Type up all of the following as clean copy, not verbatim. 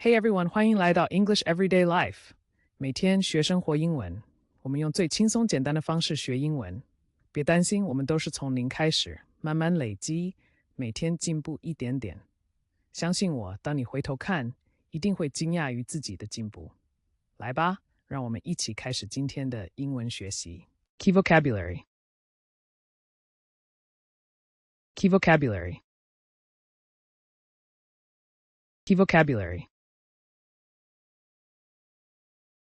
Hey everyone，欢迎来到 English Everyday Life，每天学生活英文。我们用最轻松简单的方式学英文。别担心，我们都是从零开始，慢慢累积，每天进步一点点。相信我，当你回头看，一定会惊讶于自己的进步。来吧，让我们一起开始今天的英文学习。Key vocabulary. Key vocabulary. Key vocabulary.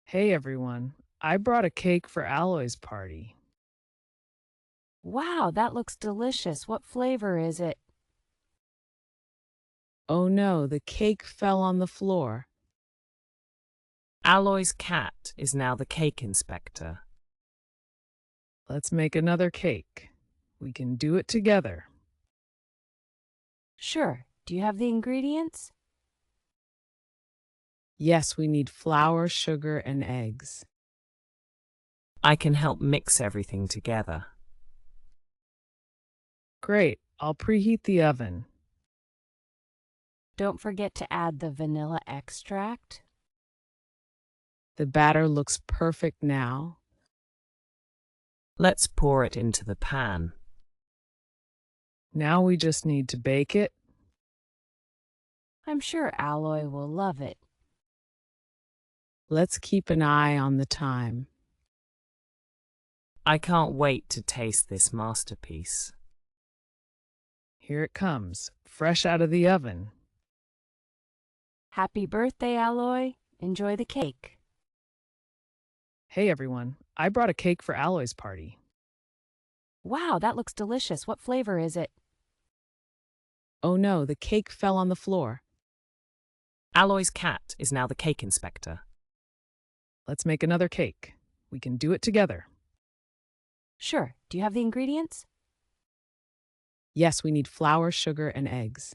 Hey everyone, I brought a cake for Alloy's party. Wow, that looks delicious. What flavor is it? Oh no, the cake fell on the floor. Alloy's cat is now the cake inspector. Let's make another cake. We can do it together. Sure. Do you have the ingredients? Yes, we need flour, sugar, and eggs. I can help mix everything together. Great, I'll preheat the oven. Don't forget to add the vanilla extract. The batter looks perfect now. Let's pour it into the pan. Now we just need to bake it. I'm sure Alloy will love it. Let's keep an eye on the time. I can't wait to taste this masterpiece. Here it comes, fresh out of the oven. Happy birthday, Alloy. Enjoy the cake. Hey everyone, I brought a cake for Alloy's party. Wow, that looks delicious. What flavor is it? Oh no, the cake fell on the floor. Alloy's cat is now the cake inspector. Let's make another cake. We can do it together. Sure. Do you have the ingredients? Yes, we need flour, sugar, and eggs.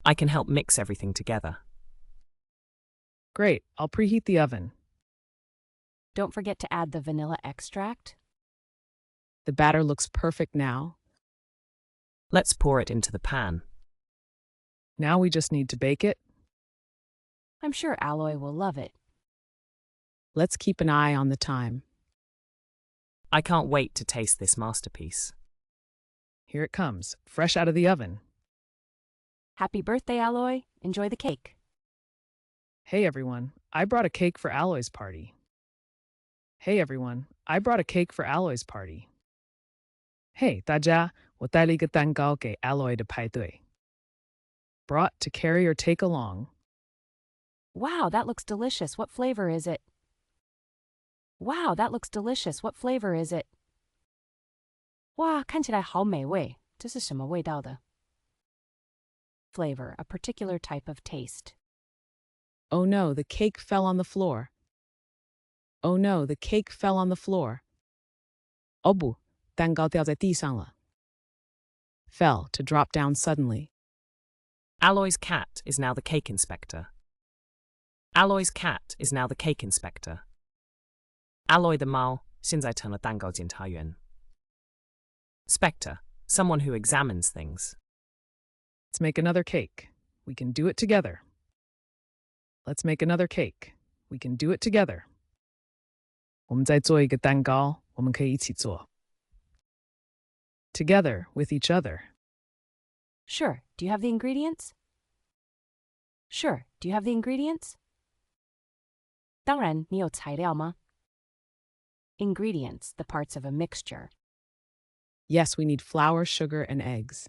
I can help mix everything together. Great, I'll preheat the oven. Don't forget to add the vanilla extract. The batter looks perfect now. Let's pour it into the pan. Now we just need to bake it. I'm sure Alloy will love it. Let's keep an eye on the time. I can't wait to taste this masterpiece. Here it comes, fresh out of the oven. Happy birthday, Alloy. Enjoy the cake. Hey everyone, I brought a cake for Alloy's party. Hey everyone, I brought a cake for Alloy's party. Hey, 大家，我带了一个蛋糕给 Alloy 的派对。Brought to carry or take along. Wow, that looks delicious. What flavor is it? Wow, that looks delicious. What flavor is it? 哇，看起来好美味。这是什么味道的？ Flavor, a particular type of taste. Oh no, the cake fell on the floor. Oh no, the cake fell on the floor. 哦不，蛋糕掉在地上了。Fell, to drop down suddenly. Alloy's cat is now the cake inspector. Alloy's cat is now the cake inspector. Alloy 的猫现在成了蛋糕检查员。Spectre, someone who examines things. Let's make another cake. We can do it together. Let's make another cake. We can do it together. 我们再做一个蛋糕，我们可以一起做。Together, with each other. Sure. Do you have the ingredients? Sure. Do you have the ingredients? 当然，你有材料吗？ Ingredients, the parts of a mixture. Yes, we need flour, sugar, and eggs.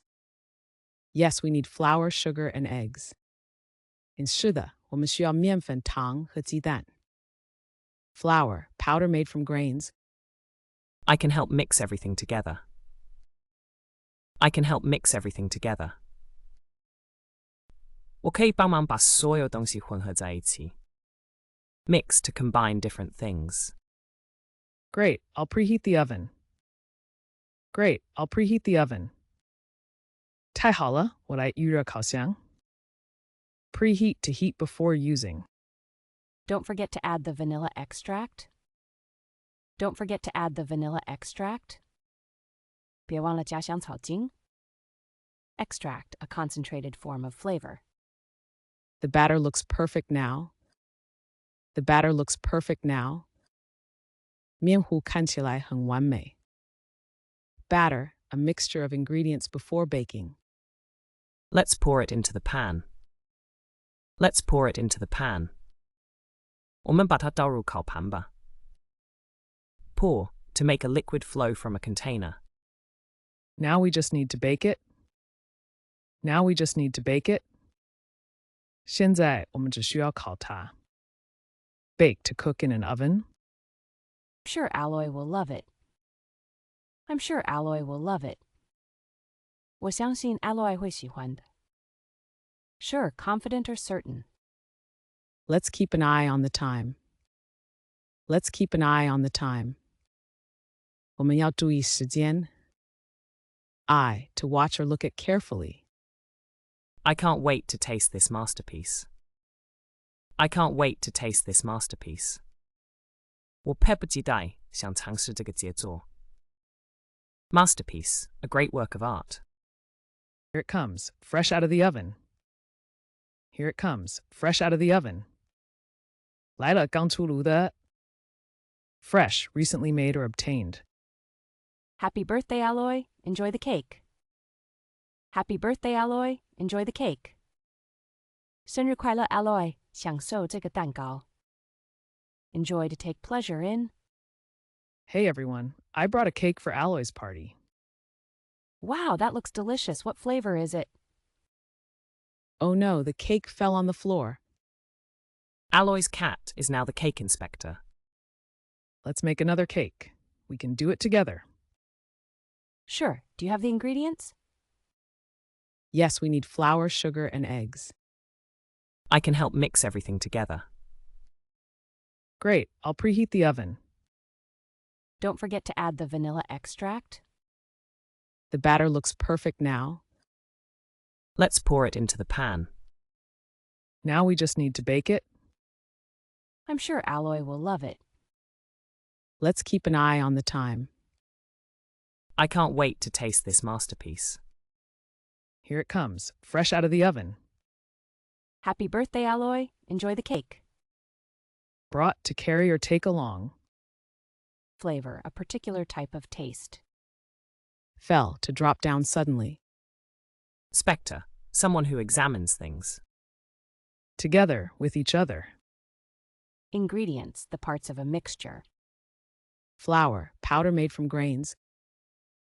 Yes, we need flour, sugar, and eggs. 是的，我们需要面粉、糖和鸡蛋。Flour, powder made from grains. I can help mix everything together. I can help mix everything together. 我可以帮忙把所有东西混合在一起。Mix to combine different things. Great, I'll preheat the oven. Great, I'll preheat the oven. 太好了，我来预热烤箱。Preheat to heat before using. Don't forget to add the vanilla extract. Don't forget to add the vanilla extract. 别忘了加香草精。Extract, a concentrated form of flavor. The batter looks perfect now. The batter looks perfect now. 面糊看起来很完美。Batter, a mixture of ingredients before baking. Let's pour it into the pan. Let's pour it into the pan. 我们把它倒入烤盘吧。Pour, to make a liquid flow from a container. Now we just need to bake it. Now we just need to bake it. 现在我们只需要烤它。Bake, to cook in an oven. I'm sure Alloy will love it. I'm sure Alloy will love it. 我相信 Alloy 会喜欢的。Sure, confident or certain. Let's keep an eye on the time. Let's keep an eye on the time. 我们要注意时间。Eye, to watch or look at carefully. I can't wait to taste this masterpiece. I can't wait to taste this masterpiece. 我迫不及待想尝试这个杰作。Masterpiece, a great work of art. Here it comes, fresh out of the oven. Here it comes, fresh out of the oven. 来了，刚出炉的。Fresh, recently made or obtained. Happy birthday, Alloy. Enjoy the cake. Happy birthday, Alloy. Enjoy the cake. 生日快乐 Alloy. 享受这个蛋糕。Enjoy, to take pleasure in. Hey everyone, I brought a cake for Alloy's party. Wow, that looks delicious. What flavor is it? Oh no, the cake fell on the floor. Alloy's cat is now the cake inspector. Let's make another cake. We can do it together. Sure. Do you have the ingredients? Yes, we need flour, sugar, and eggs. I can help mix everything together. Great, I'll preheat the oven. Don't forget to add the vanilla extract. The batter looks perfect now. Let's pour it into the pan. Now we just need to bake it. I'm sure Alloy will love it. Let's keep an eye on the time. I can't wait to taste this masterpiece. Here it comes, fresh out of the oven. Happy birthday, Alloy. Enjoy the cake. Brought to carry or take along. Flavor, a particular type of taste. Fell, to drop down suddenly. Spectre, someone who examines things. Together, with each other. Ingredients, the parts of a mixture. Flour, powder made from grains.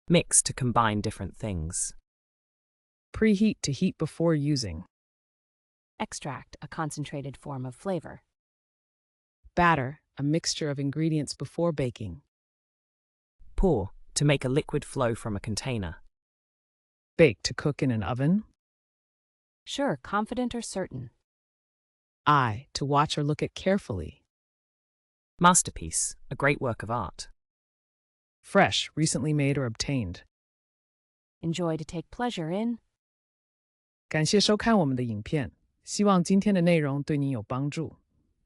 Mix, to combine different things. Preheat, to heat before using. Extract, a concentrated form of flavor. Batter, a mixture of ingredients before baking. Pour, to make a liquid flow from a container. Bake, to cook in an oven. Sure, confident or certain. Eye, to watch or look at carefully. Masterpiece, a great work of art. Fresh, recently made or obtained. Enjoy, to take pleasure in. 感谢收看我们的影片，希望今天的内容对你有帮助。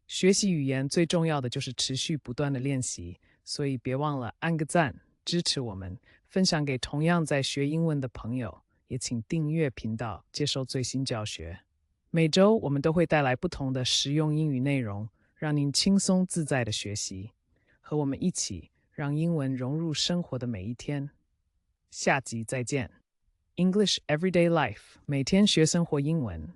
学习语言最重要的就是持续不断的练习，所以别忘了按个赞，支持我们，分享给同样在学英文的朋友，也请订阅频道，接收最新教学。每周我们都会带来不同的实用英语内容，让您轻松自在的学习，和我们一起让英文融入生活的每一天。下集再见。English Everyday Life，每天学生活英文。